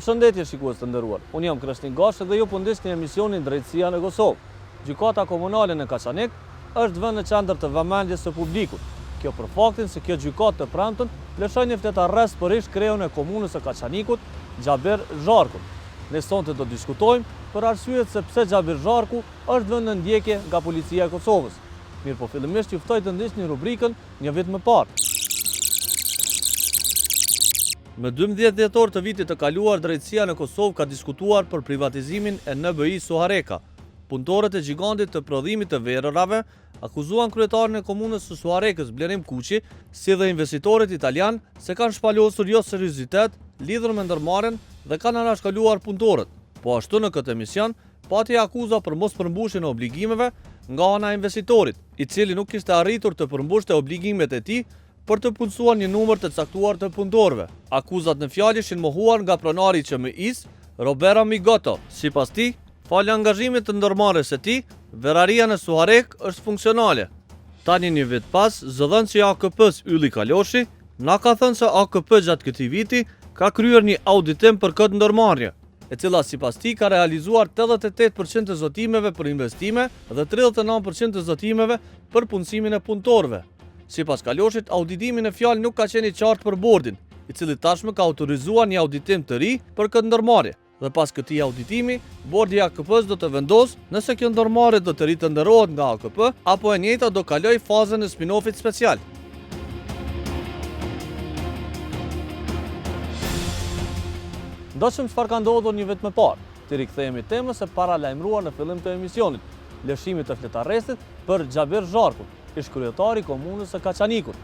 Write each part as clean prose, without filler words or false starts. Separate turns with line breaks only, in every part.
Përshëndetje shikues të nderuar. Unë jam Krishtin Gashi dhe ju po ndisni emisionin Drejtësia në Kosovë. Gjykata komunale në Kaçanik është vënë në qendër të vëmendjes së publikut. Kjo për faktin se kjo gjykatë të premten lëshoi një flet arrest për ish kreun e komunës së Kaçanikut, Xhabir Zharku. Ne sonte do diskutojmë për arsyet se pse Xhabir Zharku është vënë në ndjekje nga policia e Kosovës. Mirë po fillimisht ju ftoj të ndiqni rubrikën Një vit më parë. Më 12 dhjetor të vitit të kaluar, Drejtësia në Kosovë ka diskutuar për privatizimin e NBI Suhareka. Punëtorët e gjigantit të prodhimit të verërave akuzuan kryetarin e komunës së Suharekës, Blerim Kuqi, si dhe investitorët italian se kanë shpalosur jo seriozitet lidhur me ndërmarrjen dhe kanë anashkaluar punëtorët. Po ashtu në këtë emision pati akuza për mos përmbushjen e obligimeve nga ana e investitorit, i cili nuk kishte arritur të përmbushte obligimet e tij për të punësuar një numër të caktuar të punëtorëve. Akuzat në fjalë ishin mohuar nga pronari i QMI-s, Roberto Migoto. Sipas tij, falë angazhimit të ndërmarrjes së tij, veraria në Suharek është funksionale. Tani një vit pas, zëdhënësi i AKP-s Ylli Kaloshi na ka thënë se AKP gjatë këtij viti ka kryer një auditim për këtë ndërmarrje, e cila sipas tij ka realizuar 88% të zotimeve për investime dhe 39% të zotimeve për punësimin e punëtorëve. Sipas Kaloshit, auditimi në fjalë nuk ka qenë i qartë për bordin, i cili tashmë ka autorizuar një auditim të ri për këtë ndërmarrje. Dhe pas këtij auditimi, bordi i AKP-s do të vendosë nëse kjo ndërmarrje do të ritënderohet nga AKP apo e njëjta do kaloj fazën e spin-offit special. Ndoshëm çfarë ka ndodhur një vit më parë. Të rikthehemi temës së paralajmëruar në fillim të emisionit, lëshimit të fletarrestit për Xhabir Zharku, ish kryetari i komunës së Kaçanikut.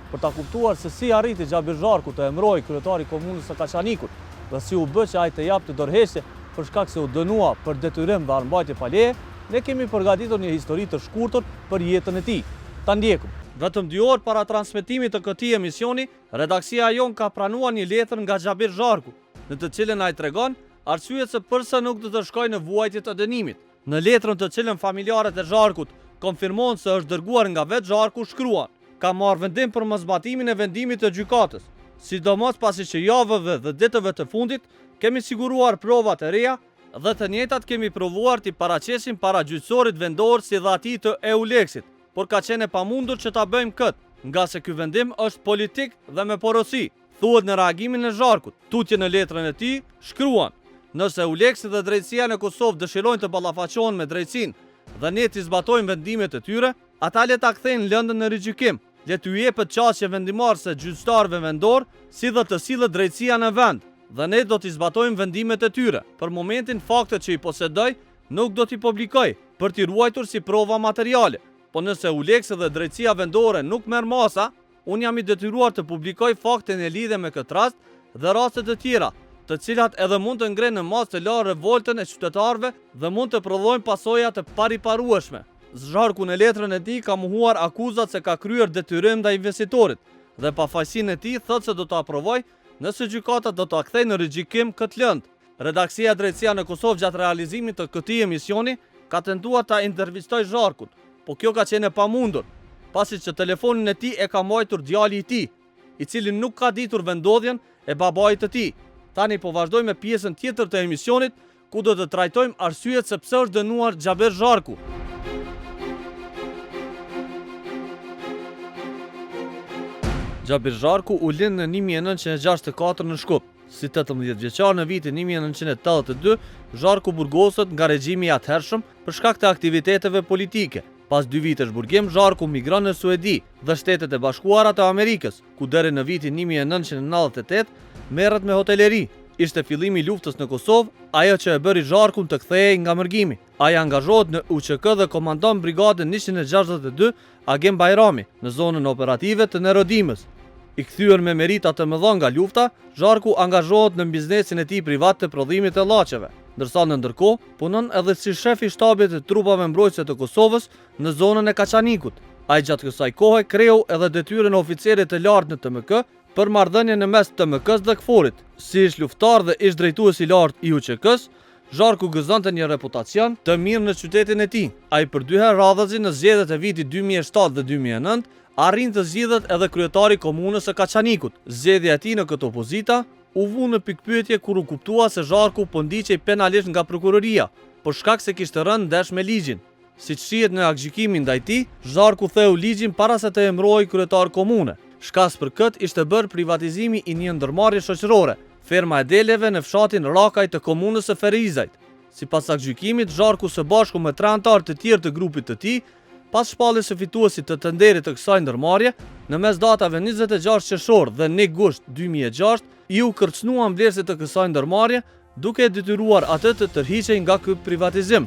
Për ta kuptuar se si arriti Xhabir Zharku të emërojë kryetari i komunës së Kaçanikut dhe si u bë që ai të japte dorëheqje për shkak se u dënua për detyrim dhe armbajtje pa leje, ne kemi përgatitur një histori të shkurtër për jetën e tij. Ta ndjekum. Vetëm 2 orë para transmetimit të këtij emisioni, redaksia jon ka pranuar një letër nga Xhabir Zharku, në të cilën ai tregon arsyet se pse nuk do të shkojë në vuajtje të dënimit. Në letrën të cilën familjarët e Zharkut konfirmon se është dërguar nga vetë Zharku, shkruan: ka marrë vendim për mosbatimin e vendimit të gjykatës, sidomos pasi që javëve dhe ditëve të fundit kemi siguruar provat e reja dhe të njëjtat kemi provuar t'i paraqesim para gjyqësorit vendor si dhe atij të EULEX-it, por ka qenë e pamundur që ta bëjmë këtë, nga se ky vendim është politik dhe me porosi, thuhet në reagimin e Zharkut. Tutje në letrën e tij shkruan: nëse EULEX dhe Drejtësia në Kosovë dëshirojnë të ballafaqohen me drejtsinë dhe ne t'i zbatojmë vendimet e tyre, ata le ta kthejnë lëndën në rigjykim, le t'u jepet çështje vendimarrëse gjyqtarëve vendor, si dhe të sillet drejtësia në vend, dhe ne do t'i zbatojmë vendimet e tyre. Për momentin faktet që i posedoj nuk do t'i publikoj për t'i ruajtur si prova materiale, po nëse EULEX dhe drejtësia vendore nuk merr masa, unë jam i detyruar të publikoj faktin e lidhje me këtë rast dhe raste të tjera, të cilat edhe mund të ngrenë në masë të larë revoltën e qytetarëve dhe mund të prodhojnë pasoja të pariparueshme. Zharku në letrën e tij ka mohuar akuzat se ka kryer detyrim ndaj investitorit dhe pafajësinë e tij thotë se do të aprovoj nëse gjykata do ta kthejë në rigjykim këtë lëndë. Redaksia Drejtësia në Kosovë gjatë realizimit të këtij emisioni ka tentuar ta intervistoj Zharkut, po kjo ka qenë e pamundur, pasi që telefonin e tij e ka mbajtur djali i tij, i cili nuk ka ditur vendodhjen e babait të tij. Tani po vazhdojmë me pjesën tjetër të emisionit, ku do të trajtojmë arsyet se pse është dënuar Xhabir Zharku. Xhabir Zharku u lind në 1964 në Shkup. Si 18 vjeçar në vitin 1982, Zharku burgoset nga regjimi i atëhershëm për shkak të aktiviteteve politike. Pas 2 vitesh burgim, Zharku migron në Suedi dhe Shtetet e Bashkuara të Amerikës, ku deri në vitin 1998 merret me hoteleri. Ishte fillimi i luftës në Kosovë, ajo që e bëri Zharkun të kthehej nga mërgimi. Ai angazhohet në UÇK dhe komandon brigadën 162 Agem Bajrami në zonën operative të Nerodimës. I kthyer me merita të mëdha nga lufta, Zharku angazhohet në biznesin e tij privat të prodhimit të llaçeve, ndërsa në ndërkohë punon edhe si shef i shtabit të trupave mbrojtëse të Kosovës në zonën e Kaçanikut. Ai gjatë kësaj kohe kreu edhe detyrën e oficerit të lartë në TMK për marrëdhënien në mes TMK-s dhe KFOR-it. Si ish luftar dhe ish drejtues i lartë i UÇK-s, Zharku gëzonte një reputacion të mirë në qytetin e tij. Ai për 2 herë radhazi në zgjedhjet e vitit 2007 dhe 2009 arrin të zgjidhet edhe kryetari i komunës së Kaçanikut. Zgjedhja e tij në këtë opozita u vu në pikpyetje kur u kuptua se Zharku po ndiqej penalisht nga prokuroria, për shkak se kishte rënë ndesh me ligjin. Siç shihet në aktgjykimin ndaj tij, Zharku theu ligjin para se të emërohej kryetar komune. Shkas për këtë ishte bërë privatizimi i një ndërmarrje shoqërore, ferma e deleve në fshatin Rakaj të komunës së Ferizajt. Sipas aktgjykimit, Zharku së bashku me 3 anëtar të tjerë të grupit të tij, pas shpalljes së fituesit të tenderit të kësaj ndërmarrje, në mes datave 26 qershor dhe 1 gusht 2006, u kërcënuan vlerësit të kësaj ndërmarrje, duke detyruar atë të tërhiqej nga ky privatizim.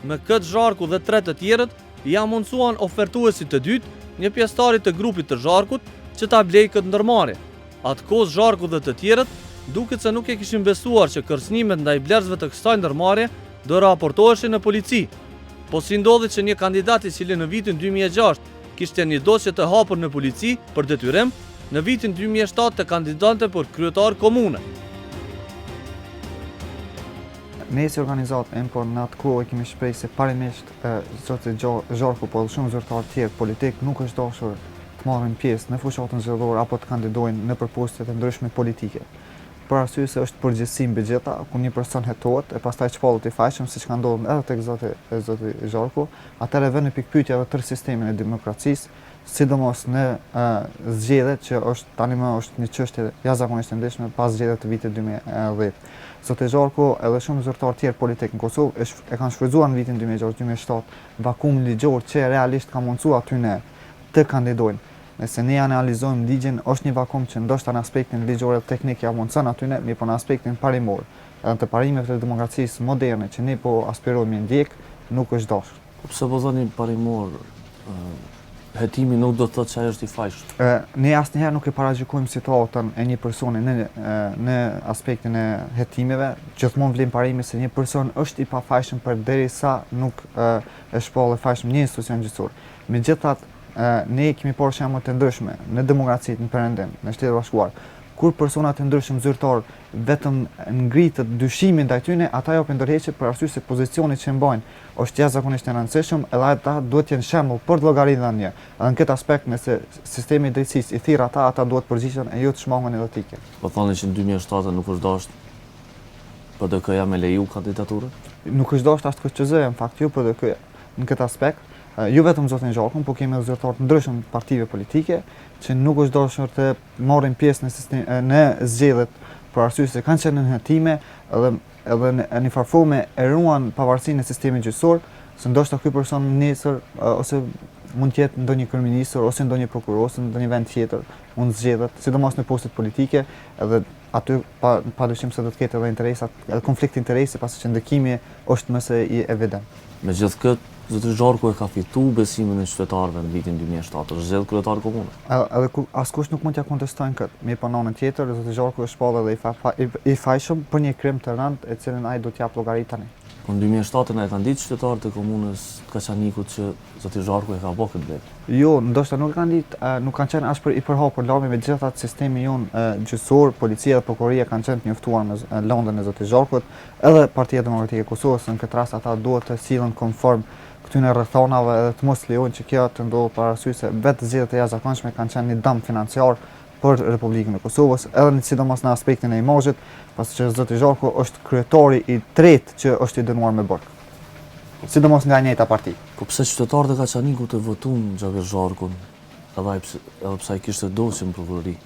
Me këtë Zharku dhe 3 të tjerët ja mundsuan ofertuesit të dytë, një pjesëtarit të grupit të Zharkut, që ta blej këtë ndërmarrje. Atkohës Zharku dhe të tjerët duket se nuk e kishin besuar që kërcënimet ndaj blerësve të kësaj ndërmarrje do raportoheshin në polici. Po si ndodhi që një kandidat i cili në vitin 2006 kishte një dosje të hapur në polici për detyrim, në vitin 2007 të kandidante për kryetar komune.
Ne si organizatë po në atë kohë kemi shprehë se parimisht zoti Zharku po dhe shumë zyrtarë tjerë politik nuk është dashur të marrin pjesë në fushatën zgjedhore apo të kandidojnë në postete të ndryshme politike. Për arsye se është përgjegjësi mbi gjitha, ku një person hetohet e pastaj çpallet i fajshëm siç ka ndodhur edhe tek zoti Zharku, atëherë vjen në pikpyetje edhe tërë sistemin e demokracisë, sidomos në zgjedhjet që është tani më është një çështje jashtëzakonisht e ndeshme pas zgjedhjeve të vitit 2010. Zoti Zharku edhe shumë zyrtarë tjerë politik në Kosovë e kanë shfrytzuar në vitin 2006-2007 vakumin ligjor që realisht ka mundsuar aty ne të kandidojnë. Nëse ne analizojmë ligjin, është një vakum që ndoshta në aspektin ligjor dhe teknik ja mundson aty ne, mirë po në aspektin parimor, edhe të parimeve të demokracisë moderne që ne po aspirojmë ndjek, nuk është dashur.
Pse po thoni parimor? Hetimi nuk do të thotë që ai është i fajshëm.
Ne asnjëherë nuk e paragjykojmë situatën e një personi në aspektin e hetimeve, gjithmonë vlen parimi se një person është i pafajshëm përderisa nuk e shpall e fajshëm një institucion gjyqësor. Megjithatë, ne kemi parë shembull të ndryshme në demokracitë në Perëndim, në Shtetet e Bashkuara, kur persona të ndryshëm zyrtar vetëm ngritet dyshimin ndaj tyre, ata japin ndërheqje për arsye se pozicioni që mbajnë është jashtëzakonisht i rëndësishëm, edhe ata duhet të jenë shembull për llogaritën e. Edhe në këtë aspekt, nëse sistemi i drejtësisë i thirr ata duhet përgjigjen e jo të shmangun edhe etike.
Po thoni që në 2007 nuk është dashur PDK-ja me leju kandidaturën?
Nuk është dashur as KQZ-ja, në fakt jo PDK-ja në këtë aspekt. Jo vetëm zotin Zharkun, po kemi edhe zyrtarë të ndryshëm të partive politike që nuk është dashur të marrin pjesë në zgjedhjet për arsye se kanë qenë në hetime edhe në një farforme e ruan pavarësinë e sistemit gjyqësor, se ndoshta ky person nesër ose mund të jetë ndonjë kryeminist ose ndonjë prokuror ose ndonjë vend tjetër mund zgjedhet, sidomos në postet politike, edhe aty padyshim se do të ketë edhe interesat, edhe konflikt interesi pasi që ndikimi është më së i evident.
Megjithatë, zoti Zharku e ka fituar besimin e qytetarëve në vitin 2007, është zgjedhur kryetar komune.
Edhe askush nuk mund t'ia kontestojnë këtë. Me pa anën tjetër, zoti Zharku është shpallë edhe i fajshëm për një krim të rënd e cilën ai do t'jap llogari tani.
Po në 2007 na e kanë ditë qytetarët e komunës Kaçanikut që zoti Zharku e ka bërë këtë vepër.
Jo, ndoshta nuk kanë ditë, nuk kanë qenë as për i përhapur lajmi, megjithatë sistemi jonë gjyqësor, policia dhe prokuroria kanë qenë të njoftuar në lëndën e zotit Zharkut, edhe Partia Demokratike e Kosovës, në këtë rast ata duhet të sillen konform këtyre rrethonave edhe të mos lejojnë që kjo të ndodhë për arsye se vetë zgjedhjet e jashtëzakonshme kanë qenë një dëm financiar për Republikën e Kosovës, edhe sidomos në aspektin e imazhit, pasi që zoti Zharku është kryetari i tretë që është i dënuar me burg. Sidomos nga njëjta parti.
Po pse qytetarët e Kaçanikut të votuan Xhavier Zharkun, edhe pse ai kishte dosje në prokurori?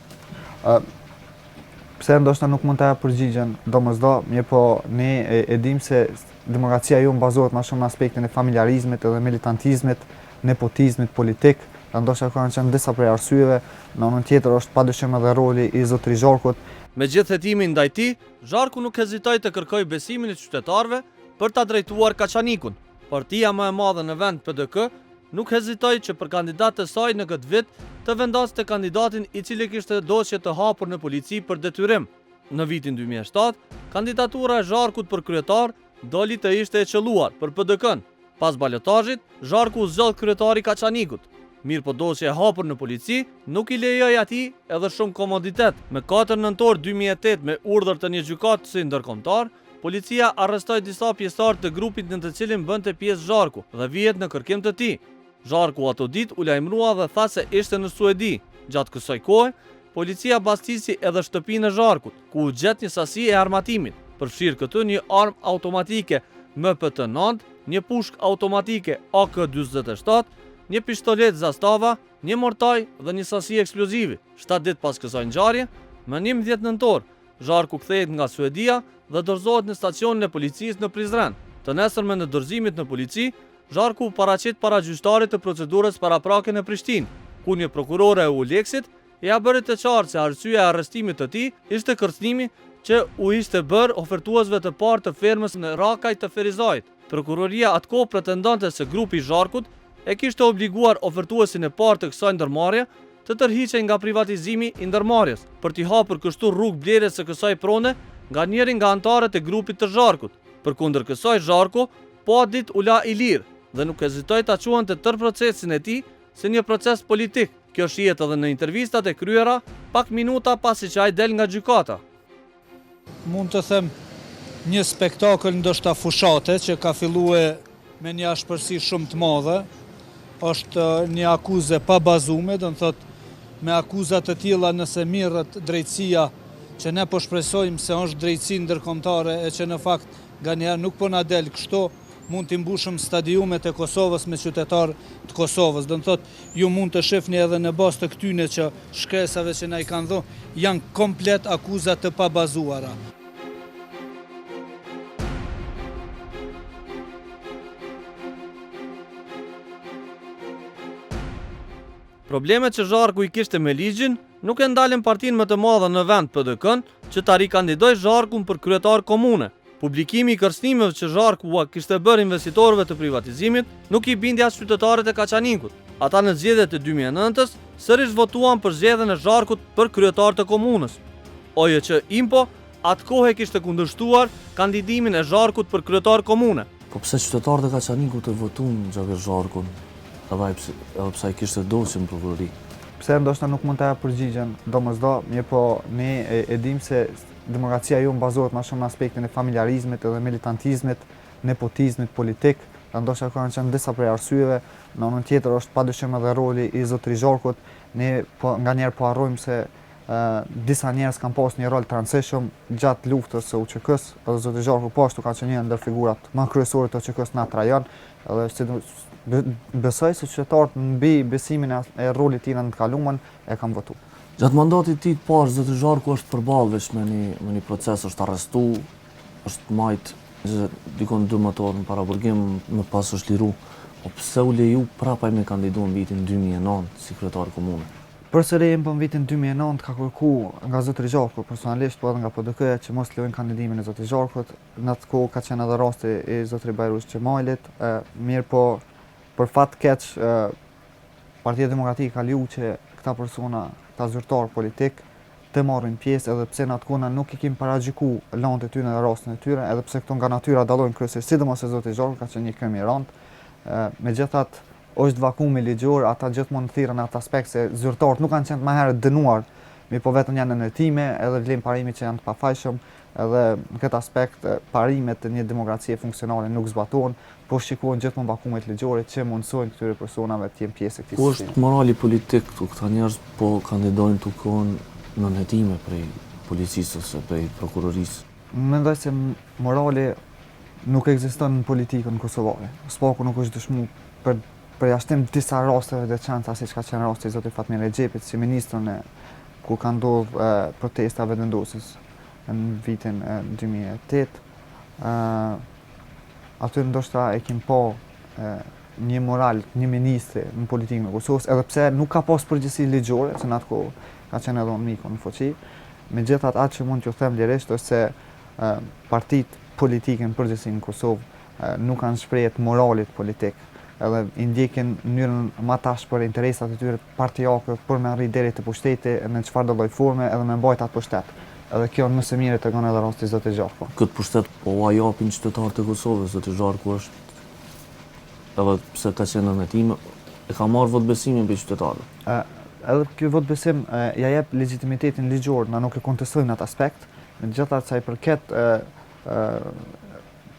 Pse ndoshta nuk mund ta përgjigjen domosdoshmë, mirë po ne e dimë se demokracia jonë bazohet më shumë në aspektin e familjarizmit edhe militantizmit, nepotizmit politik, ndoshta kanë qenë disa prej arsyeve, në anën tjetër është padyshim edhe roli i zotit Zharkut.
Me gjithë hetimin ndaj tij, Zharku nuk hezitoi të kërkojë besimin e qytetarëve për ta drejtuar Kaçanikun. Partia më e madhe në vend PDK nuk hezitoi që për kandidatë të saj në këtë vit të vendaste kandidatin i cili kishte dosje të hapur në polici për detyrim. Në vitin 2007, kandidatura e Zharkut për kryetar doli të ishte e qelluar për PDK-n. Pas balotazhit, Zharku u zgjodh kryetari i Kaçanikut. Mirë po dosje e hapur në polici nuk i lejoi atij edhe shumë komoditet. Me 4 nëntor 2008 me urdhër të një gjykatësi ndërkombëtar, policia arrestoi disa pjesëtar të grupit në të cilin bënte pjesë Zharku dhe vihet në kërkim të tij. Zharku ato ditë u lajmërua dhe tha se ishte në Suedi. Gjatë kësaj kohe, policia bastisi edhe shtëpinë e Zharkut, ku u gjet një sasi e armatimit, përfshirë këtu një armë automatike MP9, një pushkë automatike AK-47, një pistolet Zastava, një mortaj dhe një sasi eksplozivi. 7 ditë pas kësaj ngjarje, më 11 nëntor, Zharku kthehet nga Suedia dhe dorëzohet në stacionin e policisë në Prizren. Të nesërmen në dorëzimit në polici, Zharku paraqit para gjyqtarit të procedurës paraprake në Prishtinë, ku një prokurore e Uleksit ja bëri të qartë se arsyeja e arrestimit të tij ishte kërcënimi që u ishte bërë ofertuesve të parë të fermës në Rakaj të Ferizajt. Prokuroria atkohë pretendonte se grupi i Zharkut e kishte obliguar ofertuesin e parë të kësaj ndërmarrje të tërhiqej nga privatizimi i ndërmarrjes, për t'i hapur kështu rrugë blerjes së kësaj prone nga njëri nga anëtarët e grupit të Zharkut. Përkundër kësaj, Zharku po a ditë u la i lirë dhe nuk hezitoi ta quante tërë procesin e tij si një proces politik. Kjo shihet edhe në intervistat e kryera pak minuta pasi që ai del nga gjykata.
Mund të them një spektakël ndoshta fushate që ka filluar me një ashpërsi shumë të madhe. Është një akuzë pa bazume, do të thotë me akuzat të tilla nëse mirret drejtësia që ne po shpresojmë se është drejtësi ndërkombëtare e që në fakt nganjëherë nuk po na del kështu, mund t'i mbushëm stadiumet e Kosovës me qytetarë të Kosovës. Do të thotë ju mund të shihni edhe në bazë të këtyne që shkresave që na i kanë dhënë janë komplet akuza të pabazuara.
Problemet që Zharku i kishte me ligjin nuk e ndalin partinë më të madhe në vend PDK-n që ta rikandidoj Zharkun për kryetar komune. Publikimi i kërcënimeve që Zharku kishte bërë investitorëve të privatizimit nuk i bindi as qytetarët e Kaçanikut. Ata në zgjedhjet e 2009-s sërish votuan për zgjedhjen e Zharkut për kryetar të komunës. OJC Impo atkohë kishte kundërshtuar kandidimin e Zharkut për kryetar komune.
Po pse qytetarët e Kaçanikut e votuan Xhavier Zharkun? Edhe pse ai kishte dosje në prokurori.
Pse ndoshta nuk mund të jap përgjigjen domosdo, mirë po ne e dim se demokracia jonë bazohet më shumë në aspektin e familjarizmit edhe militantizmit, nepotizmit politik. Ndoshta kanë qenë disa prej arsyeve, në anën tjetër është padyshim edhe roli i zotërit Zharkut. Ne nganjëherë po harrojmë se disa njerëz kanë pas një rol të rëndësishëm gjatë luftës së UÇK-s, edhe zoti Zharku po ashtu ka qenë një ndër figurat më kryesore të UÇK-s në atë rajon, edhe besoj se qytetarët mbi besimin e rolit tij në të kaluarën e kanë votuar.
Gjatë mandatit tij të parë, zoti Zharku është përballë veç me një proces, është arrestu, është majt dikon 2 motor në paraburgim, më pas është liru. Po pse u leju prapaj me kandidu në vitin 2009 si kryetar komune?
Përsëri në vitin 2009 ka kërkuar nga zoti Zharku personalisht, po edhe nga PDK-ja që mos lejojnë kandidimin e zotit Zharkut. Në atë kohë ka qenë edhe rasti i zotrit Bajrush Xhemalit, mirë po për fat keq Partia Demokratike ka leju që këta persona, këta zyrtar politik të marrin pjesë, edhe pse në atë kohë nuk i kemi paragjykuar lëndët e tyre në rastin e tyre, edhe pse këto nga natyra dallojnë kryesisht, sidomos e zotit Zharku ka qenë një kriminant. Megjithatë është vakumi ligjor, ata gjithmonë thirrën atë aspekt se zyrtarët nuk kanë qenë më herët dënuar, mi po vetëm janë në hetime, edhe vlen parimit që janë të pafajshëm, edhe në këtë aspekt parimet të një demokracie funksionale nuk zbatohen, po shikohen gjithmonë vakumet ligjore që mundsojnë këtyre personave të jenë pjesë e këtij
Ku
sistemi.
është morali politik këtu? Këta njerëz po kandidojnë të kohën në hetime prej policisë ose prej prokurorisë.
Mendoj se morali nuk ekziston në politikën kosovare. Spaku nuk është dëshmuar për jashtim disa rasteve të veçanta, siç ka qenë rasti i zotit Fatmir Rexhepit si ministrën ku ka ndodhur protesta vendosës në vitin 2008. Aty ndoshta e kim po një moral, një ministri në politikën e Kosovës, edhe pse nuk ka pas përgjegjësi ligjore, se në atë kohë ka qenë edhe miku në fuqi. Megjithatë, atë që mund t'ju them lirisht është se partitë politike në përgjithësi në Kosovë nuk kanë shprehjet moralit politik, edhe i ndjekin mënyrën më tash për interesat e tyre partijake për me arrit deri te pushteti në çfarëdo lloj forme edhe me mbajt atë pushtet. Edhe kjo më së miri tregon edhe rasti i zotit Zharku.
Këtë pushtet po ua japin qytetarët e Kosovës, zoti Zharku është edhe pse ka qenë në hetime, e ka marrë votbesimin për qytetarët.
Edhe ky votbesim ja jep legitimitetin ligjor, na nuk e kontestojmë atë aspekt, megjithatë sa i përket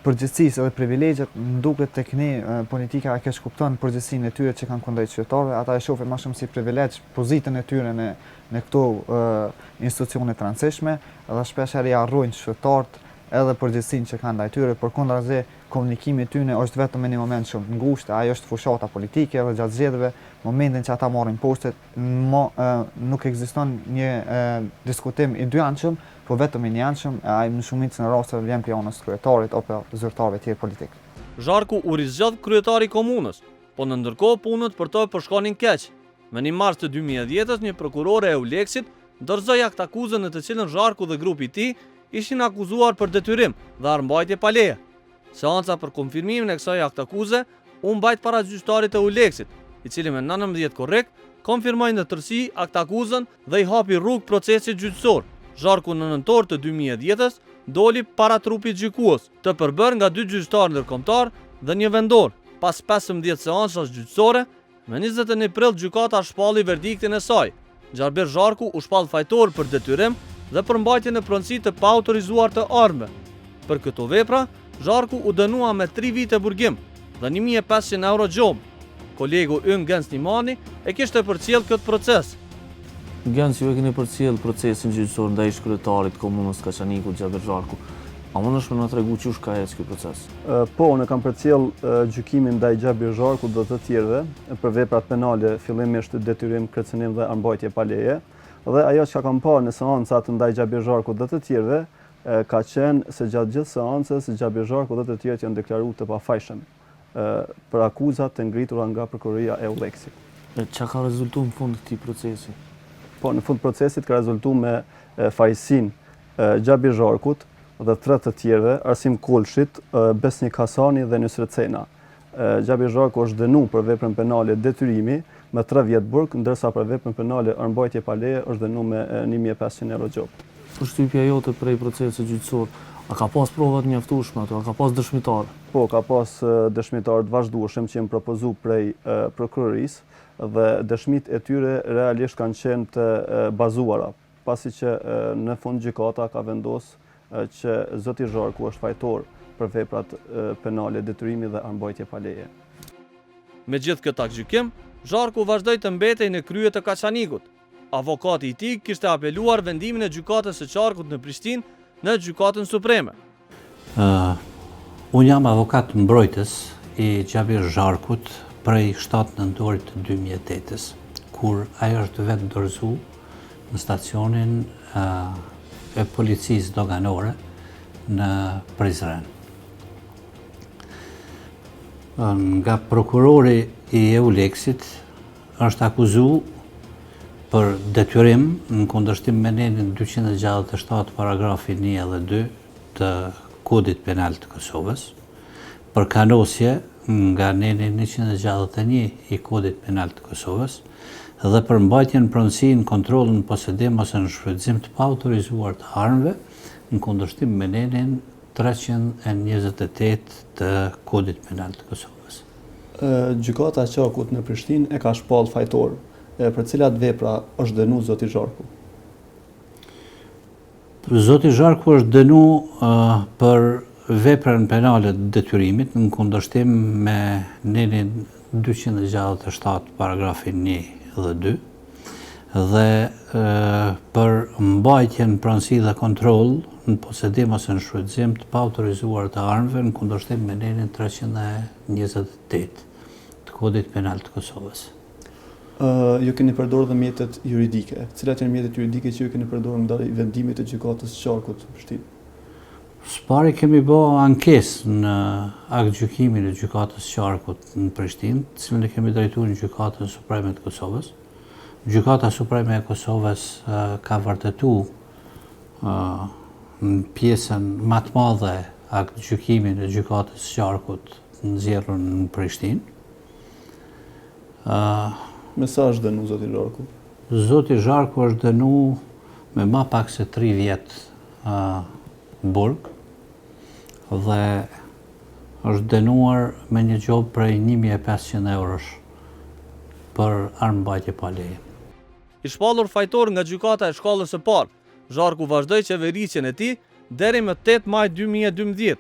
përgjithësisë edhe privilegjet, më duket tek ne politika e keq kupton përgjithësinë e tyre që kanë kundrejt qytetarëve, ata e shohin më shumë si privilegj pozitën e tyre në këto institucione të rëndësishme, dhe shpeshherë ja harrojnë qytetarët edhe përgjithësinë që kanë ndaj tyre, përkundrazi komunikimi i tyre është vetëm në një moment shumë të ngushtë, ajo është fushata politike dhe gjatë zgjedhjeve, momentin që ata marrin postet, nuk ekziston një diskutim i dyanshëm, po vetëm i njanshëm, ai në shumicën e rasteve vjen prej anës kryetarit apo zyrtarëve tjerë politik.
Zharku u rizgjat kryetari i komunës, po në ndërkohë punët për to po shkonin keq. Në 1 mars të 2010-s një prokurore e Uleksit dorëzoi akt akuzën në të cilën Zharku dhe grupi i tij ishin akuzuar për detyrim dhe armbajtje pa leje. Seanca për konfirmimin e kësaj akt akuze u mbajt para gjyqtarit të Uleksit, i cili me 19 korrekt konfirmoi në tërësi akt akuzën dhe i hapi rrugë procesit gjyqësor. Zharku në nëntor të 2010-s doli para trupit gjykues, të përbërë nga 2 gjyqtarë ndërkombëtar dhe një vendor. Pas 15 seancash gjyqësore, me 21 prill gjykata shpalli verdiktin e saj. Xhabir Zharku u shpall fajtor për detyrim dhe për mbajtjen në pronësi të paautorizuar të armëve. Për këto vepra, Zharku u dënua me 3 vite burgim dhe 1500 euro gjomë. Kolegu ynë Gens Nimani e kishte përcjell këtë proces.
Gens, ju e keni përcjell procesin gjyqësor ndaj kryetarit të komunës Kaçanikut Xhabir Zharku. A mundesh me na tregu çush ka ecë ky proces?
Po, ne kam përcjell gjykimin ndaj Xhabir Zharkut dhe të tjerëve për veprat penale, fillimisht detyrim, kërcënim dhe armbajtje pa leje. Dhe ajo që kam parë në seancat ndaj Xhabir Zharkut dhe të tjerëve ka qenë se gjatë gjithë seancës Xhabir Zharku dhe të tjerët janë deklaruar të pafajshëm për akuzat të ngritura nga prokuroria e Uleksit.
Çka ka rezultuar në fund këtij procesi?
Po, në fund procesit ka rezultuar me fajësinë Xhabir Zharkut dhe 3 të tjerëve, Arsim Kolshit, Besnik Hasani dhe Nusret Sena. Xhabir Zharku është dënuar për veprën penale detyrimi me 3 vjet burg, ndërsa për veprën penale armbajtje pa leje është dënuar me 1500 euro gjop.
Përshtypja jote prej procesit gjyqësor, a ka pas provat mjaftueshme ato, a ka pas dëshmitar?
Po, ka pas dëshmitar të vazhdueshëm që janë propozuar prej prokurorisë dhe dëshmit e tyre realisht kanë qenë të bazuara, pasi që në fund gjykata ka vendosur që zoti Zharku është fajtor për veprat penale detyrimi dhe armbajtje pa leje.
Me gjithë këtë aktgjykim, Zharku vazhdoi të mbetej në krye të Kaçanikut. Avokati i tij kishte apeluar vendimin e gjykatës së Qarkut në Prishtinë në gjykatën supreme.
Unë jam avokat mbrojtës i Xhabir Zharkut prej 7 nëntorit të 2008-s, kur ajo është vetë dorëzuar në stacionin e policisë doganore në Prizren. Nga prokurori i Uleksit është akuzuar për detyrim në kundërshtim me nenin 267 paragrafi 1 dhe 2 të Kodit Penal të Kosovës, për kanosje nga nenin 161 i Kodit Penal të Kosovës dhe për mbajtjen pronësi në kontrollin posedim ose në shfrytëzim të paautorizuar të armëve në kundërshtim me nenin 328 të Kodit Penal të Kosovës.
Gjykata e Qarkut në Prishtinë e ka shpall fajtor, për cilat vepra është dënuar zoti Zharku?
Zoti Zharku është dënuar për veprën penale të detyrimit në kundërshtim me nenin 267 paragrafin 1 dhe 2 dhe për mbajtjen pronësi dhe kontroll në posedim ose në shfrytëzim të paautorizuar të armëve në kundërshtim me nenin 328 të Kodit Penal të Kosovës.
Ju keni përdorur dhe mjetet juridike. Cilat janë mjetet juridike që ju keni përdorur ndaj vendimit të gjykatës së Qarkut në Prishtinë?
Së pari kemi bë ankesë në aktgjykimin e gjykatës së Qarkut në Prishtinë, të cilën e kemi drejtuar në gjykatën supreme të Kosovës. Gjykata supreme e Kosovës ka vërtetuar në pjesën më të madhe aktgjykimin e gjykatës së Qarkut të nxjerrur në Prishtinë.
Me sa është dënuar zoti Zharku?
Zoti Zharku është dënuar me më pak se 3 vjet burg dhe është dënuar me një gjobë prej 1500 eurosh për armbajtje pa leje.
I shpallur fajtor nga gjykata e shkallës së parë, Zharku vazhdoi qeverisjen e tij deri më 8 maj 2012,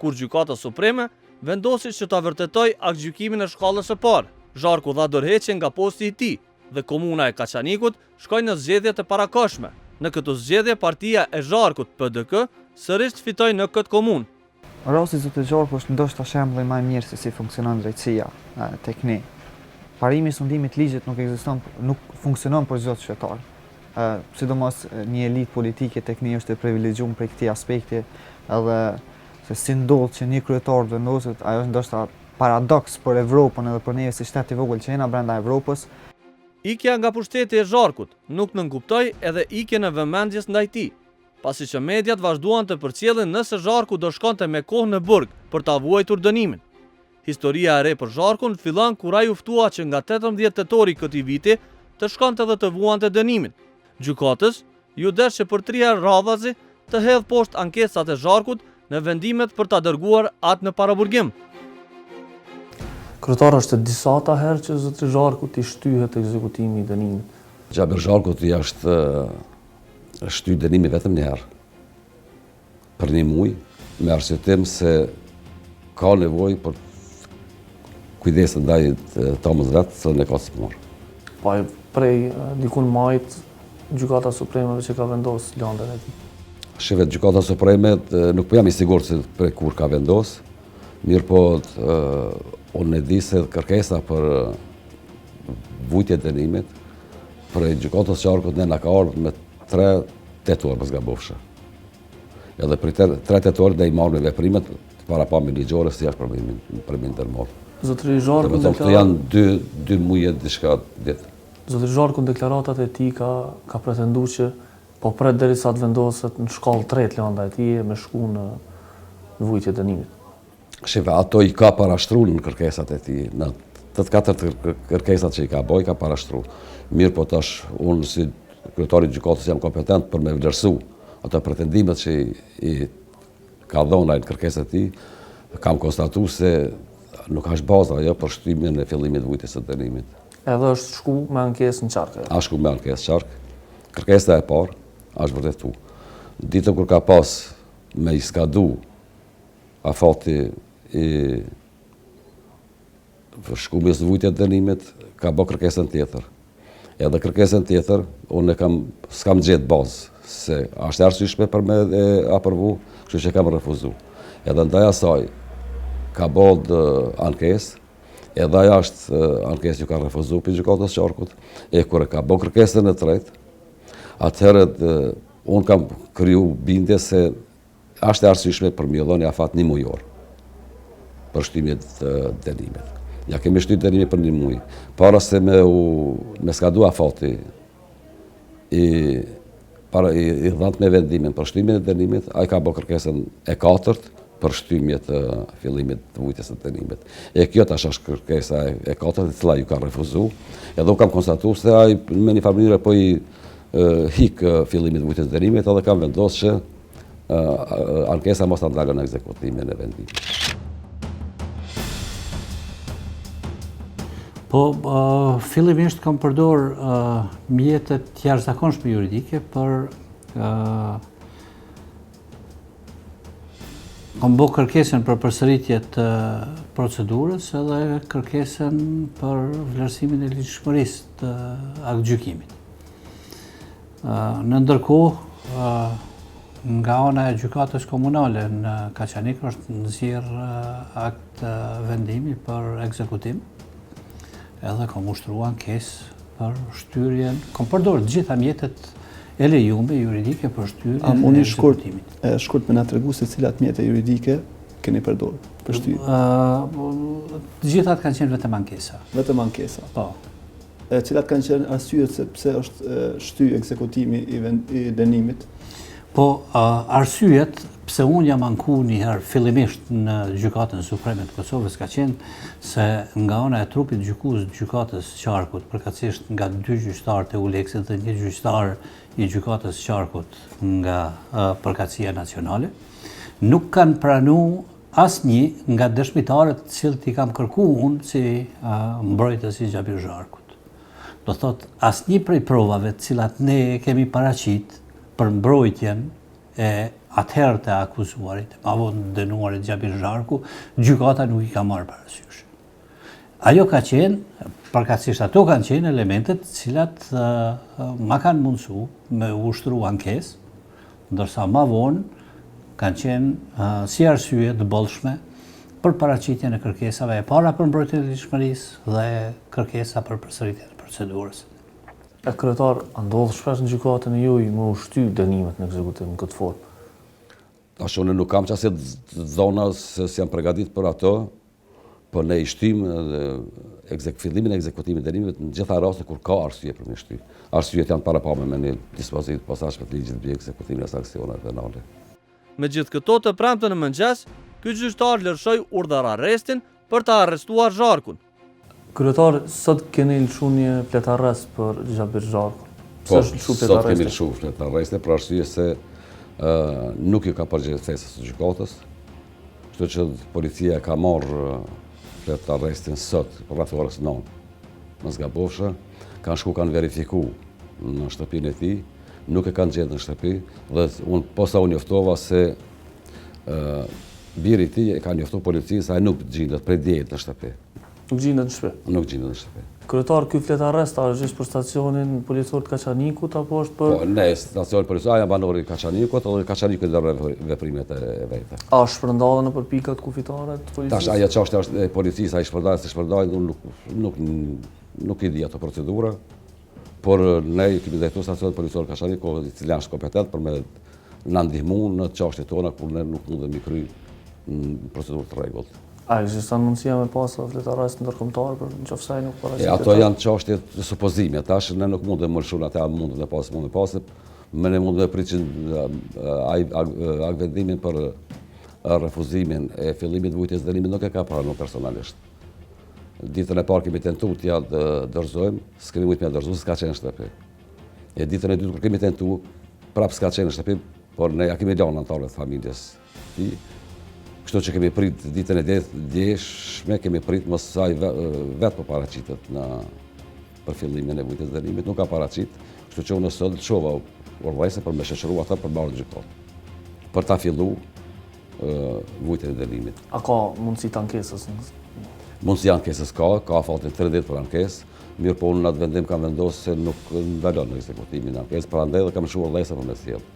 kur Gjykata Supreme vendosi që ta vërtetoj aktgjykimin e shkallës së parë. Zharku dha dorëheqje nga posti i tij dhe komuna e Kaçanikut shkoi në zgjedhjet e parakohshme. Në këtë zgjedhje partia e Zharkut PDK sërish fitoi në këtë komunë.
Rasti i zotit Zharku është ndoshta shembulli më i mirë se si funksionon drejtësia tek ne. Parimi i sundimit ligjit nuk funksionon për çdo qytetar. Sidomos një elitë politike tek ne është e privilegjuar për këtë aspekti, edhe se si ndodh që një kryetar vendoset, ajo është ndoshta paradoks për Evropën edhe për ne si shtet i vogël që jena brenda Evropës.
Ikja nga pushteti e Zharkut nuk nënkuptoi edhe ikjen e vëmendjes ndaj tij, pasi që mediat vazhduan të përcjellin nëse Zharku do shkonte me kohë në burg për ta vuajtur dënimin. Historia e re për Zharkun fillon kur ai u ftua që nga 18 tetori këtij viti të shkonte dhe të vuante dënimin. Gjykatës ju desh që për 3 herë radhazi të hedh poshtë ankesat e Zharkut në vendimet për ta dërguar atë në paraburgim.
Kryetar është disata herë që zoti Zharkut i shtyhet ekzekutimi i dënimit.
Xhabir Zharkut i është shty dënimi vetëm një herë. Për 1 muaj, me arsyetim se ka nevojë për kujdes ndaj Tomës vet, se ne ka smur.
Pa prej dikun majt Gjykata Supreme që ka vendosur lëndën e tij.
Shivet Gjykata Supreme nuk po jam i sigurt se prej kur ka vendos, mirë po unë e di se kërkesa për vujtje dënimit për Gjykatës Zharkut ne na ka ardhur me 3 tetor pas gabofshë. Edhe për 3 tetor ne i marrim veprimet para pamjes ligjore si është përmend ndërmor.
Zotëri Zharku
deklarat janë 2 muaj diçka ditë.
Zotëri Zharku deklaratat e tij ka pretenduar që po pret derisa të vendoset në shkallë 3 lënda e tij me shku në vujtje dënimit.
Shive, ato i ka parashtruar në kërkesat e tij, në të 4 kërkesat që i ka bëj, ka parashtruar. Mirë po tash, unë si kryetari i gjykatës jam kompetent për me vlerësu ato pretendimet që i ka dhënë ai në kërkesat e tij, kam konstatuar se nuk është baza ajo për shtymin e fillimit të vujtjes së dënimit.
Edhe është shku me ankesë në qark.
Është shku me ankesë qark. Kërkesa e parë është vërtetuar. Ditën kur ka pas me i skadu afati i shkumjes së vujtjes së dënimit, ka bë kërkesën tjetër. Edhe kërkesën tjetër, unë s'kam gjetë bazë, se është arsyeshme për me e aprovu, kështu që kam refuzuar. Edhe ndaj asaj ka bërë ankesë, edhe ajo është ankesë që ka refuzuar për Gjykatës Zharkut, e kur ka bërë kërkesën e tretë, atëherë unë kam kriju bindje se është arsyeshme për mi dhënë afat 1 mujor për shtymin e dënimit. Ja kemi shtyr dënimin për 1 muaj. Para se me skadu afati i dhënë me vendimin për shtymin e dënimit, ai ka bërë kërkesën e 4 për shtymje të fillimit të vujtjes së dënimit. E kjo tash është kërkesa e 4 e cila ju ka refuzuar, edhe unë kam konstatuar se ai me një farë mënyrë po i hik fillimit të vujtjes së dënimit, edhe kam vendosur që ankesa mos ta ndalën në ekzekutimin e vendimit.
Po, fillimisht kam përdor mjete të jashtëzakonshme juridike për kam bërë kërkesën për përsëritje të procedurës edhe kërkesën për vlerësimin e ligjshmërisë të aktgjykimit. Në ndërkohë, nga ana e gjykatës komunale në Kaçanik është nxjerrë akt vendimi për ekzekutim, edhe kam ushtruar ankesë për shtyrjen, kam përdorur të gjitha mjetet e lejume juridike për shtyrjen e ekzekutimit.
Shkurt me na tregu se cilat mjete juridike keni përdorur për shtyr.
Të gjithat kanë qenë vetëm ankesa.
Vetëm ankesa.
Po.
Cilat kanë qenë arsyet se pse është shtyr ekzekutimi i dënimit?
Po, arsyet pse unë jam anku një herë fillimisht në Gjykatën Supreme të Kosovës ka qenë se nga ana e trupit gjykues të Gjykatës Qarkut, përkatësisht nga 2 gjyqtarë të Uleksit dhe 1 gjyqtar i Gjykatës Qarkut nga Përkatësia Nacionale, nuk kanë pranuar asnjë nga dëshmitarët të cilët i kam kërkuar unë si mbrojtës i Xhabir Zharkut. Do thotë asnjë prej provave të cilat ne kemi paraqit për mbrojtjen atëherë të akuzuarit, ma vonë dënuarit Gjabir Zharku, gjykata nuk i ka marrë parasysh. Ajo ka qenë, përkatësisht ato kanë qenë elementet cilat ma kanë mundësu me ushtru ankesë, ndërsa ma vonë kanë qenë si arsye të bollshme për paraqitjen e kërkesave e para për mbrojtjen e ligjshmërisë dhe kërkesa për përsëritjen e procedurës.
Kryetar, a ndodh shpesh në gjykatën e juaj me ushty dënimet në ekzekutim në këtë formë?
Tash unë nuk kam qasë zona se jam përgatit për ato, për ne i shtim fillimin e ekzekutimit dënimit në gjitha raste kur ka arsye për me shty. Arsyet janë parapame me një dispozit posaçme të ligjit mbi ekzekutimin e sanksioneve penale.
Me gjithë këto të premte në mëngjes, ky gjyqtar lërshoi urdhër arrestin për të arrestuar Zharkun.
Kryetar, sot keni lëshu një fletarrest për Gjabir Zharkun.
Po, sot kemi lëshu fletarreste për arsye se nuk ju ka përgjigjet thesës së gjykatës, kështu që policia ka marrë fletarrestin sot për rreth orës 9. Mos gabofsha, kanë verifiku në shtëpinë e tij, nuk e kanë gjetur në shtëpi dhe unë njoftova se biri i tij e ka njoftuar policinë se ai nuk gjendet prej diet në shtëpi.
Nuk gjendet në shtëpi?
Nuk gjendet në shtëpi.
Kryetar, ky fletarrest është për stacionin policor të Kaçanikut apo është për...
Po, ne, stacioni policor janë banori i Kaçanikut, dhe Kaçaniku i lër veprimet e vete.
A shpërndahet nëpër pikat kufitare të policisë?
Tash ajo çështja është e policisë, ai shpërndahet se shpërndahet, nuk i di ato procedura, por ne kemi drejtuar stacionit policor Kaçaniku, i cili është kompetent për me na ndihmu në çështjet tona kur ne nuk mundemi kry procedurë të rregullt.
A ekziston mundësia me pas fletarrest ndërkombëtar për nëse ai nuk paraqitet?
Ato janë çështje të supozime, tash ne nuk mundem më lëshun ata mund të pas, më ne mund të pritet ai vendimin për refuzimin e fillimit të vujtjes dënimit nuk e ka pranuar personalisht. Ditën e parë kemi tentuar t'ja dorëzojmë, s'kemi mujt me dorëzuar, s'ka qenë në shtëpi. E ditën e dytë kur kemi tentuar, prapë s'ka qenë në shtëpi, por ne ja kemi lënë anëtarët e familjes tij. Kështu që kemi prit ditën e djeshme, kemi prit mos saj vetë po paraqitet për fillimin e vujtjes dënimit, nuk ka paraqit, kështu që unë sot çova urdhëse për me shoqëruar ata për marrë gjykatë, për ta filluar vujtjen e dënimit.
A ka mundësi të ankesës?
Mundësi ankesës ka fatin 30 për ankesë, mirë po unë në atë vendim kam vendosur se nuk ndalon në ekzekutimin e ankesë, prandaj dhe kam lëshuar urdhëse për me sjell.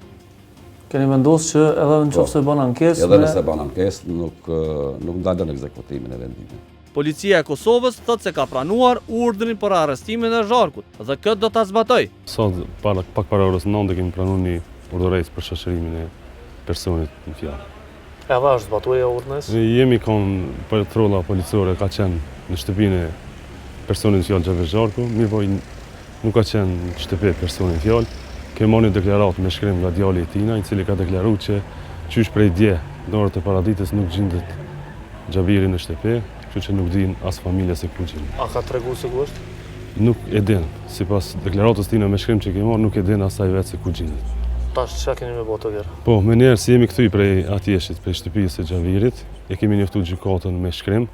Keni vendosur që edhe nëse bën ankesë...
Edhe nëse bën ankesë, nuk ndalon ekzekutimin e vendimit.
Policia e Kosovës thot se ka pranuar urdhrin për arrestimin e Zharkut dhe këtë do ta zbatoj.
Sot, pak para orës 9 kemi pranuar një urdhëresë për shoqërimin e personit në fjalë.
Edhe është zbatuar urdhës?
Jemi kanë patrolla policore ka qenë në shtëpinë e personit në fjalë Gjabir Zharku, mirë po nuk ka qenë në shtëpi e personit në fjalë. Kemi marrë një deklaratë me shkrim nga djali i tij, i cili ka deklaruar që qysh prej dje, në orët e paraditës nuk gjendet Gjabiri në shtëpi, kështu që nuk din as familja se ku gjendet.
A ka treguar se ku është?
Nuk e din, sipas deklaratës tina me shkrim që kemi marrë, nuk e din asaj vetë se ku gjendet.
Tash çka keni me bëu të tjerë?
Po, me njerë si jemi kthy prej atjeshit, prej shtëpisë së Gjavirit, e kemi njoftuar gjykatën me shkrim,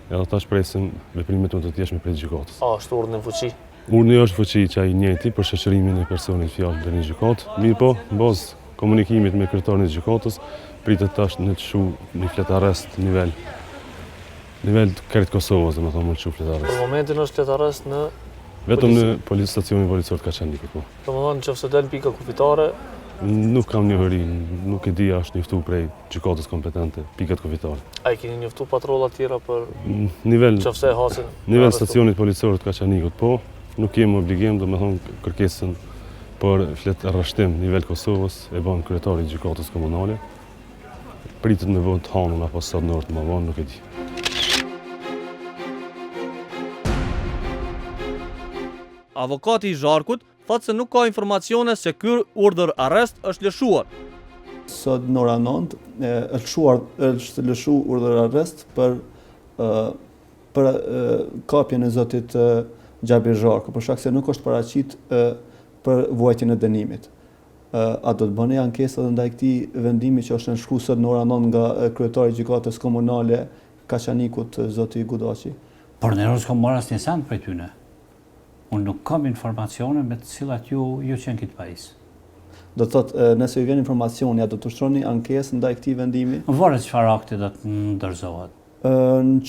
edhe tash presim veprimet të tjeshme prej gjykatës.
A është urdhën në fuqi?
Urdhni është fuqi që ai njëjti për shoqërimin e personit fjalë në një gjykatë. Mirë po, bazë komunikimit me kryetarin e gjykatës, pritet tash në të shu një fletarrest nivel krejt Kosovës, domethënë më të shu fletarrest.
Për momentin është fletarrest në
vetëm në stacionin policor të Kaçanikut, po.
Domethënë nëse del pika kufitare,
nuk kam njohuri, nuk e di është njoftuar prej gjykatës kompetente, pikat kufitare.
Ai keni njoftuar patrolla të tjera për
nivel
nëse hasin
nivel stacionit policor të Kaçanikut, po. Nuk kemi obligim, domethënë kërkesën për arrestim nivel Kosovës e bën kryetari i gjykatës komunale. Pritet me vot hanun apo sot në orë të mëvonë, nuk e di.
Avokati i Zharkut thot se nuk ka informacione se ky urdhër arrest është lëshuar.
Sot në ora 9 është lëshuar urdhër arrest për kapjen e zotit Gjabir Zharku, për shkak se nuk është paraqit për vuajtjen e dënimit. A do të bëni ankesë edhe ndaj këtij vendimi që është nënshkruar sot në ora 9 nga kryetari i gjykatës komunale Kaçanikut, zoti Gudaçi?
Por ne nuk kam marrë asnjë send prej tyne. Unë nuk kam informacione me të cilat ju qenë këtë pajisë.
Do të thotë, nëse ju vjen informacioni, a do të ushtroni ankesë ndaj këtij vendimi?
Varet çfarë akti do të ndërzohet.
Në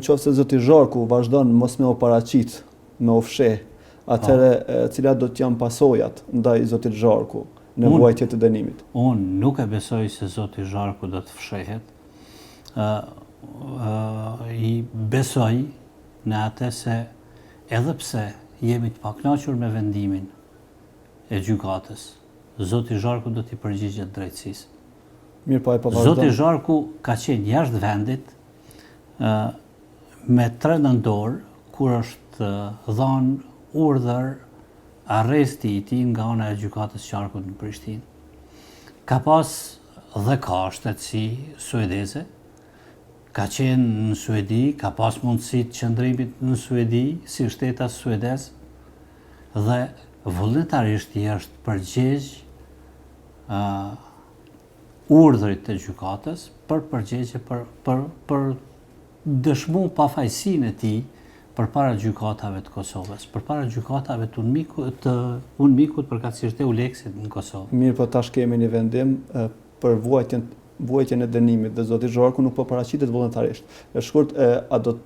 qoftë se zoti Zharku vazhdon mos me u paraqit, me u fsheh, atëherë cilat do të janë pasojat ndaj zotit Zharku në vuajtje të dënimit?
Unë nuk e besoj se zoti Zharku do të fshehet. I besoj në atë se edhe pse jemi të pakënaqur me vendimin e gjykatës, zoti Zharku do t'i përgjigjet drejtësisë.
Mirë, po e po vazhdon.
Zoti Zharku ka qenë jashtë vendit me 3 nëntor, kur është dhënë urdhër arresti i tij nga ana e gjykatës qarkut në Prishtinë. Ka pas dhe ka shtetësi suedeze, ka qenë në Suedi, ka pas mundësi të qëndrimit në Suedi si shtetas suedez dhe vullnetarisht i është përgjigj urdhrit të gjykatës për përgjigje për dëshmu pafajësinë e tij përpara gjykatave të Kosovës, përpara gjykatave të UNMIK-ut përkatësisht EULEX-it në Kosovë.
Mirë, po tash kemi një vendim për vuajtjen e dënimit dhe zoti Zharku nuk po paraqitet vullnetarisht. Është shkurt,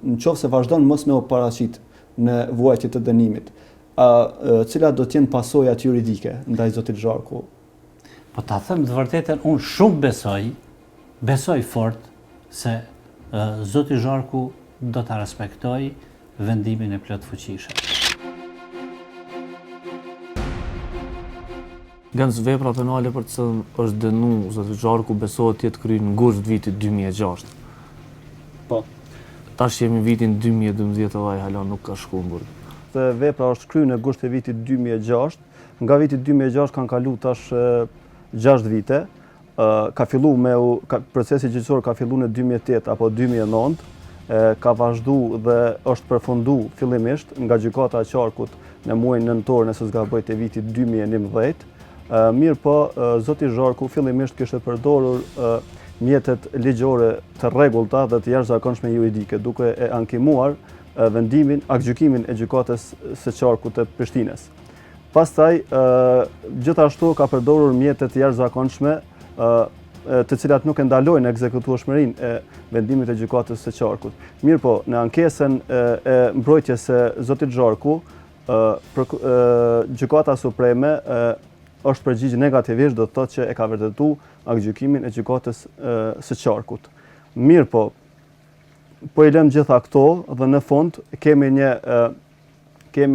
nëse vazhdon mos me u paraqit në vuajtje të dënimit, cilat do të jenë pasojat juridike ndaj zotit Zharku?
Po ta them të vërtetën, unë shumë besoj fort se zoti Zharku do ta respektoj vendimin e plot fuqishëm.
Gjanë vepra penale për të cilën është dënu zoti Zharku besohet të jetë kryer në gusht vitit 2006.
Po.
Tash jemi vitin 2012 dhe ai hala nuk ka shkuar në burg.
Dhe vepra është kryer në gusht e vitit 2006. Nga viti 2006 kanë kaluar tash 6 vite. Ka filluar procesi gjyqësor ka filluar në 2008 apo 2009. Ka vazhdu dhe është përfundu fillimisht nga gjykata e qarkut në muajin nëntor, nëse s'gaboj, të vitit 2011. Mirë po, zoti Zharku fillimisht kishte përdorur mjetet ligjore të rregullta dhe të jashtëzakonshme juridike, duke e ankimuar vendimin, aktgjykimin e gjykatës së qarkut të Prishtinës. Pastaj, gjithashtu ka përdorur mjetet të jashtëzakonshme të cilat nuk e ndalojnë ekzekutueshmërinë e vendimit të gjykatës së qarkut. Mirë po, në ankesën e mbrojtjes së zotit Zharku, gjykata supreme është përgjigj negativisht, do të thotë që e ka vërtetuar aktgjykimin e gjykatës së qarkut. Mirë po, po i lëm gjitha këto dhe në fund kemi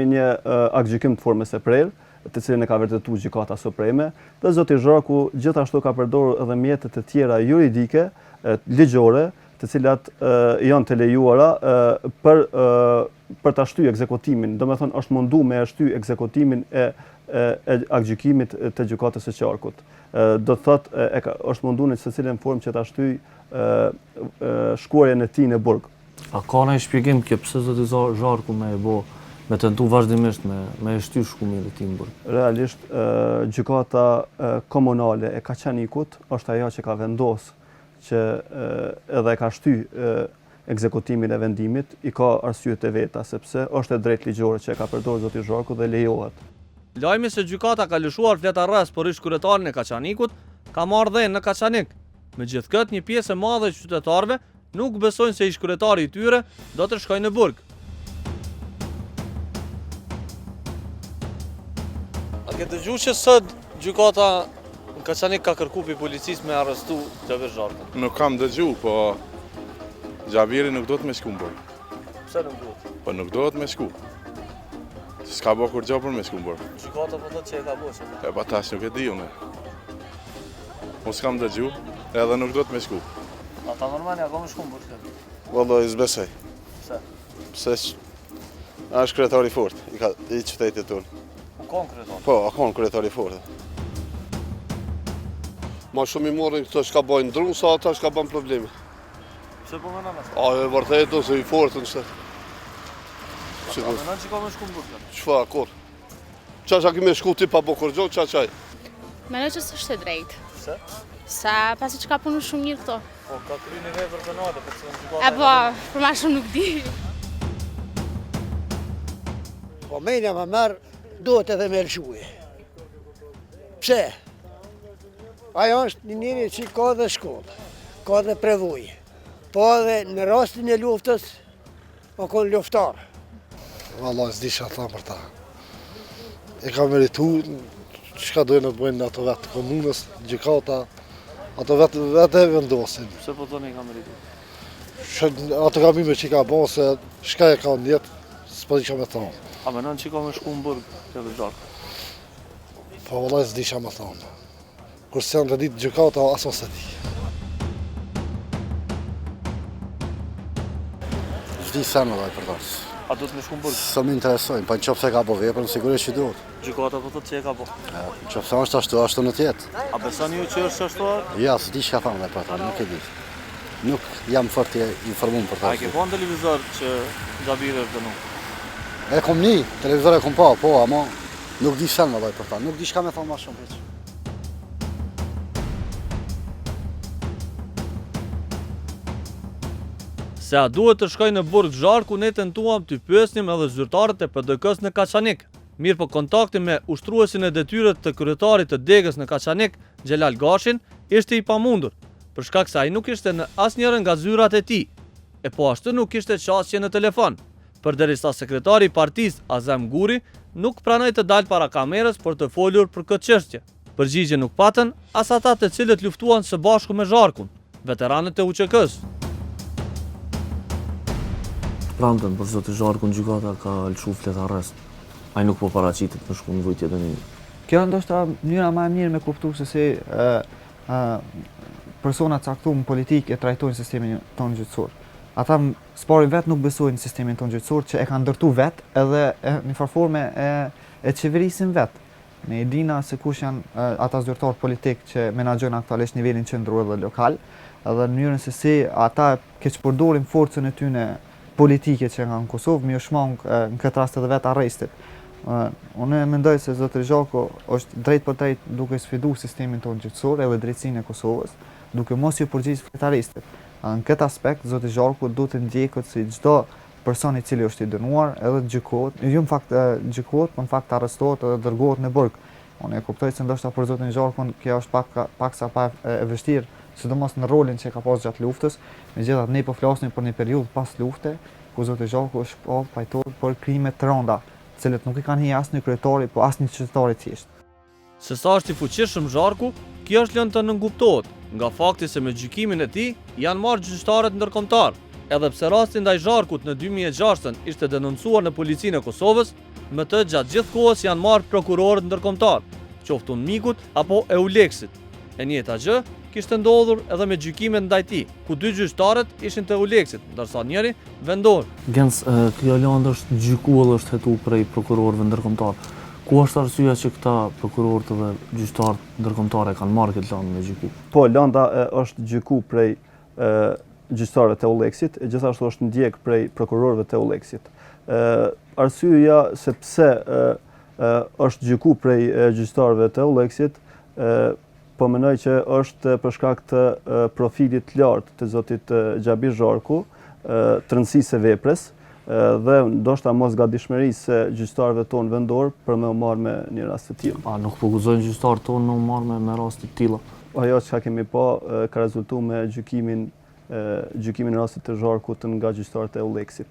një aktgjykim të formës së prerë, të cilën e ka vërtetuar gjykata supreme, dhe zoti Zharku gjithashtu ka përdorur edhe mjete të tjera juridike, ligjore, të cilat janë të lejuara për ta shtyr ekzekutimin. Domethënë është mundu me shtyr ekzekutimin e aktgjykimit të gjykatës së qarkut. Do të thotë është mundu në secilën formë që ta shtyj shkuarjen e tij në burg.
A ka ndonjë shpjegim kjo pse zoti Zharku me tentu vazhdimisht me e shtyr shkumin e tij në burg?
Realisht gjykata komunale e Kaçanikut është ajo që ka vendosur që edhe ka shtyr ekzekutimin e vendimit, i ka arsyet e veta, sepse është e drejtë ligjore që e ka përdorur zoti Zharku dhe lejohet.
Lajmi se gjykata ka lëshuar fletarrës për ish kryetarin e Kaçanikut ka marrë dhënë në Kaçanik. Megjithatë, një pjesë e madhe e qytetarëve nuk besojnë se ish kryetari i tyre do të shkojnë në burg. A ke dëgjuar që sot gjykata në Kaçanik ka kërkuar pi policisë me arrestu Xhabir Zharkun?
Nuk kam dëgju, po Xhabiri nuk do të me shku në burg.
Pse nuk duhet?
Po nuk do të me shku. S'ka bo kur gjë për me shku në burg.
Gjykata po thotë që e ka bërë.
E pa tash nuk e di unë. Unë s'kam dëgju, edhe nuk do të me shku.
Ata normali ka më shku në burg.
Vallai s'besoj.
Pse?
Pse është kryetari fort i qytetit tonë.
Ka kryetar.
Po, ka kryetari fort.
Ma shumë i morrin këto që ka bajnë drunë, sa ata që ka bajnë probleme.
Pse po mëna me?
A e vërtetë ose i fortën se.
A mëna që ka më shku në burg?
Çfarë kur? Qa kemi shku ti pa bo kur gjo, qaj?
Mendoj që s'është e drejtë.
Pse?
Sa pasi që ka punu shumë mirë këto.
Po, ka kryer një vepër penale, për cilën gjykata.
E po, për ma shumë nuk di.
Po menja më merë, duhet edhe me lëshuje. Pse? Ajo është një njëri që ka dhe shkollë, ka dhe prevojë, po edhe në rastin e luftës, o konë luftarë.
Valla, s'di që thamë për ta. E ka meritu, çka dojnë të bëjnë ato vetë komunës, gjykata, ato vetë e vendosin.
Pse po thoni ka meritu?
Ato gabime që ka bërë, se shka e ka në jetë, s'po di që me thonë.
A menon që ka me shku në burg të Zharku?
Po valla, s'di që me thonë. Kur se janë të ditë gjykata, aso se di.
S'di sen edhe për tas.
A do të me shku në burg?
Së më interesojnë, pa në qëpë se ka bo veprën, sigurisht që duhet.
Gjykata po thotë që e ka po.
Në qëpë se është ashtu në tjetë.
A besoni ju që është ashtu?
Ja, s'di që ka thamë dhe për ta, nuk e di. Nuk jam fort i informum për ta.
A ke po në televizor që Xhabiri është dënu?
E kom një, televizor e kom pa, po, ama nuk di sen edhe për ta, nuk di shka me thonë ma shumë heq.
Se a duhet të shkoj në burg Zharku, ne tentuam të pyesnim edhe zyrtarët e PDK-s në Kaçanik. Mirë po kontakti me ushtruesin e detyrës të kryetarit të degës në Kaçanik, Xhelal Gashin, ishte i pamundur, për shkak se ai nuk ishte në asnjërin nga zyrat e tij. E po ashtu nuk ishte qasje në telefon, përderisa sekretari i partisë Azem Guri nuk pranoi të dalë para kamerës për të folur për këtë çështje. Përgjigje nuk patën as ata të cilët luftuan së bashku me Zharkun, veteranët e UÇK-s.
Pramten për zotë Zharkun gjykata ka lëshu flet arrest. Ai nuk po paraqitet në shku në vujtje dënimi.
Kjo ndoshta mënyra më e mirë me kuptu se si persona caktuar në politikë e trajtojnë sistemin tonë gjyqësor. Ata spari vetë nuk besojnë në sistemin tonë gjyqësor që e kanë ndërtu vetë edhe në farforme e qeverisin vetë. Ne e dina se kush janë ata zyrtarë politikë që menaxhojnë aktualisht nivelin qendror dhe lokal, edhe në mënyrën se si ata keq përdorin forcën e tyre politike që nga në Kosovë, mi është mangë në këtë rast edhe vetë arrestit. Unë mendoj se zotëri Zhaku është drejt për drejt duke sfidu sistemin tonë gjyqësor edhe drejtsinë e Kosovës, duke mos ju përgjigjë fletaristit. Në këtë aspekt, zotëri Zhaku duhet të ndjekët si çdo person i cili është i dënuar edhe gjykohet, jo në fakt gjykohet, por në fakt arrestohet edhe dërgohet në burg. Unë e kuptoj se ndoshta për zotin Zharkun kjo është paksa pa e vështirë, sidomos në rolin që ka pas gjatë luftës. Megjithatë ne po flasim për një periudhë pas lufte, ku zoti Zhaku është po pajtohet për krime të rënda, të cilët nuk i kanë hi asnjë kryetari, po asnjë qytetar i thjesht.
Se sa është i fuqishëm Zharku, kjo është lënë të nënkuptohet, nga fakti se me gjykimin e tij janë marrë gjyqtarët ndërkombëtar. Edhe pse rasti ndaj Zharkut në 2006 ishte denoncuar në policinë e Kosovës, me të gjatë gjithë kohës janë marrë prokurorët ndërkombëtar, qoftë Unmikut apo Euleksit. E njëjta gjë kishte ndodhur edhe me gjykimet ndaj tij, ku dy gjyqtarët ishin të Euleksit, ndërsa njëri vendor.
Gens, kjo land është gjykuar, është hetu prej prokurorëve ndërkombëtar. Ku është arsyeja që këta prokurorët dhe gjyqtarët ndërkombëtar kanë marrë këtë land me gjyku?
Po, landa është gjyku prej gjyqtarëve të Euleksit, e gjithashtu është ndjek prej prokurorëve të Euleksit. Arsyeja se pse është gjyku prej gjyqtarëve të Euleksit, po mendoj që është për shkak të profilit të lartë të zotit Xhabir Zharku, të rëndësisë së veprës dhe ndoshta mos gatishmërisë se gjyqtarëve tonë vendor për me u marrë me një rast të tillë.
A nuk po gëzojnë gjyqtarët tonë me u marrë me raste të tilla?
Ajo që kemi pa ka rezultuar me gjykimin e rastit të Zharkut nga gjyqtarët e Euleksit.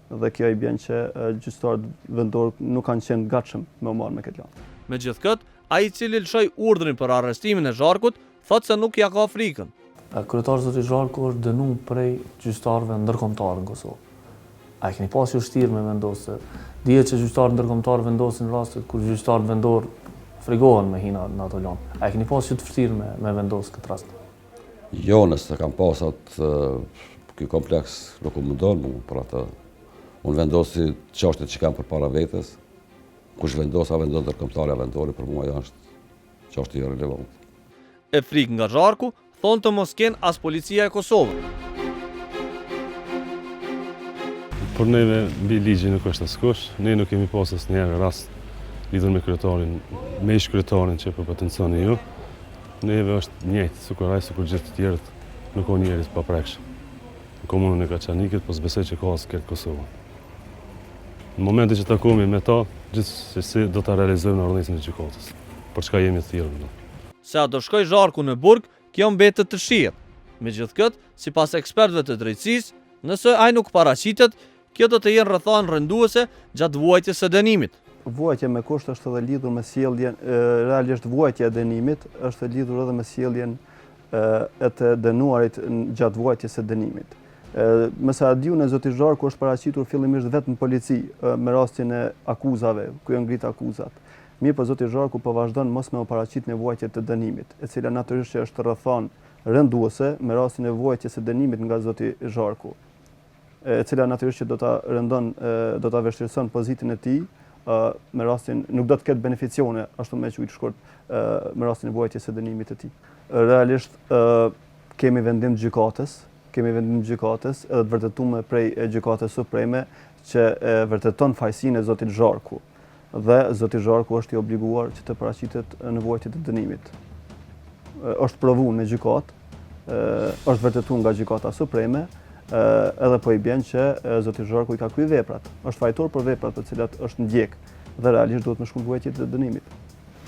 Dhe kjo i bën që gjyqtarët vendor nuk kanë qenë gatshëm me u marrë me këtë land.
Megjithatë, ai i cili lëshoi urdhrin për arrestimin e Zharkut, thotë se nuk ja ka frikën.
Kryetari zoti Zharku është dënuar prej gjyqtarëve ndërkombëtar në Kosovë. A keni pasur vështirë me vendosë? Dihet që gjyqtarët ndërkombëtar vendosin rastet kur gjyqtarët vendor frigohen me hina në ato land. A keni pasur të vështirë me vendosë këtë rast?
Jo, nëse kam pasat ky kompleks nuk u mundon mu për atë. Unë vendosi çështjet që kam përpara vetes. Kush vendos, a vendon ndërkombëtar, a vendori, për mua është çështje irrelevante.
E frikë nga Zharku, thonë të mos kenë as policia e Kosovës.
Por neve mbi ligjin nuk është askush, ne nuk kemi pas asnjëherë rast lidhur me kryetarin, me ish kryetarin që po potenconi ju. Neve është njëjtë, sikur gjithë të tjerët, nuk ka njerëz pa prekshëm. Në komunën e Kaçanikit, po s'besoj që ka as këtë Kosovë. Në momentin që takohemi me ta, gjithsesi do ta realizojmë ardhësën e gjykatës. për çka jemi thirrur.
Se ato shkoj zharku në burg, kjo mbetet të shirë. Megjithatë, sipas ekspertëve të drejtësisë, nëse ai nuk paraqitet, kjo do të jenë rrethan rënduese gjatë vuajtjes së dënimit.
Vuajtja me kusht është edhe lidhur me sjelljen, realisht vuajtja e dënimit është lidhur edhe me sjelljen e të dënuarit gjatë vuajtjes së dënimit. Me sa diu në zoti Zharku është paraqitur fillimisht vetëm në polici me rastin e akuzave, ku janë ngrit akuzat. Mirë, po zoti Zharku po vazhdon mos me u paraqit në vuajtje të dënimit, e cila natyrisht që është rrethan rënduese me rastin e vuajtjes së dënimit nga zoti Zharku, e cila natyrisht që do ta vështirëson pozitën e tij me rastin nuk do të ketë beneficione ashtu me qujtë shkurt me rastin e vuajtjes së dënimit të tij. Realisht kemi vendim të gjykatës, edhe të vërtetuar prej gjykatës supreme që vërteton fajësinë e zotit Zharku dhe zoti Zharku është i obliguar që të paraqitet në vuajtje të dënimit. Është provuar në gjykatë, është vërtetuar nga gjykata supreme, edhe po i bën që zoti Zharku i ka kryer veprat. Është fajtor për veprat të cilat është ndjek dhe realisht duhet më shku në vuajtje të dënimit.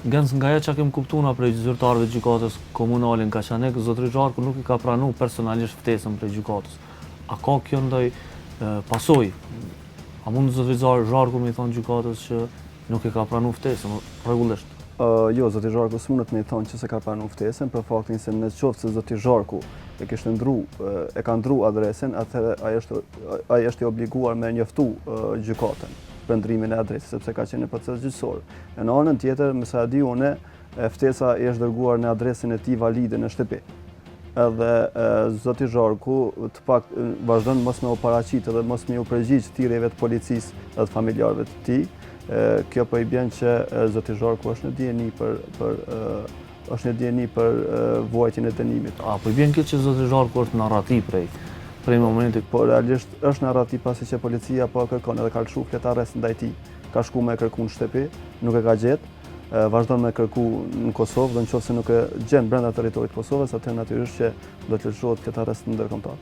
Nga ajo që kem kuptuar prej zyrtarëve të gjykatës komunale në Kaçanek, zoti Zharku nuk i ka pranuar personalisht ftesën prej gjykatës. A ka kjo ndonjë pasojë? A mund zoti Zharku më i thonë gjykatës që nuk i ka pranuar ftesën rregullisht?
Jo, zoti Zharku s'mundet me i thonë që se ka pranuar ftesën për faktin se në qoftë se zoti Zharku e ka ndru adresën, atëherë ai është i obliguar me njoftu gjykatën për ndrimin e adresës, sepse ka qenë në proces gjyqësor. Në anën tjetër, me sa di unë, ftesa i është dërguar në adresën e tij valide në shtëpi. Edhe zoti Zharku të pak vazhdon mos me u paraqitë dhe mos me u përgjigj thirrjeve të policisë dhe të familjarëve të tij. Kjo po i bën që zoti Zharku është në dieni për vuajtjen e dënimit.
A po i bën kjo që zoti Zharku është narrativ prej momentit?
Po realisht është narrativ pasi që policia po kërkon edhe ka lëshu flet arrest ndaj tij. Ka shku me kërku në shtëpi, nuk e ka gjetë, vazhdon me kërku në Kosovë dhe nëse nuk e gjen brenda territorit të Kosovës, atëherë natyrisht që do të lëshohet flet arrest ndërkombëtar.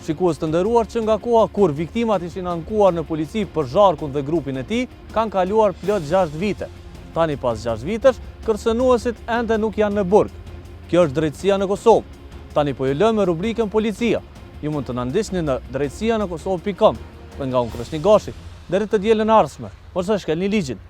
Shikues të nderuar, që nga koha kur viktimat ishin ankuar në polici për Zharkun dhe grupin e tij, kanë kaluar plot 6 vite. Tani pas 6 vitesh, kërcënuesit ende nuk janë në burg. Kjo është drejtësia në Kosovë. Tani po ju lëm me rubrikën Policia. Ju mund të na ndiqni në drejtësianekosovë.com. Nga unë Krishni Gashi, deri të dielën ardhshme, mos e shkelni ligjin.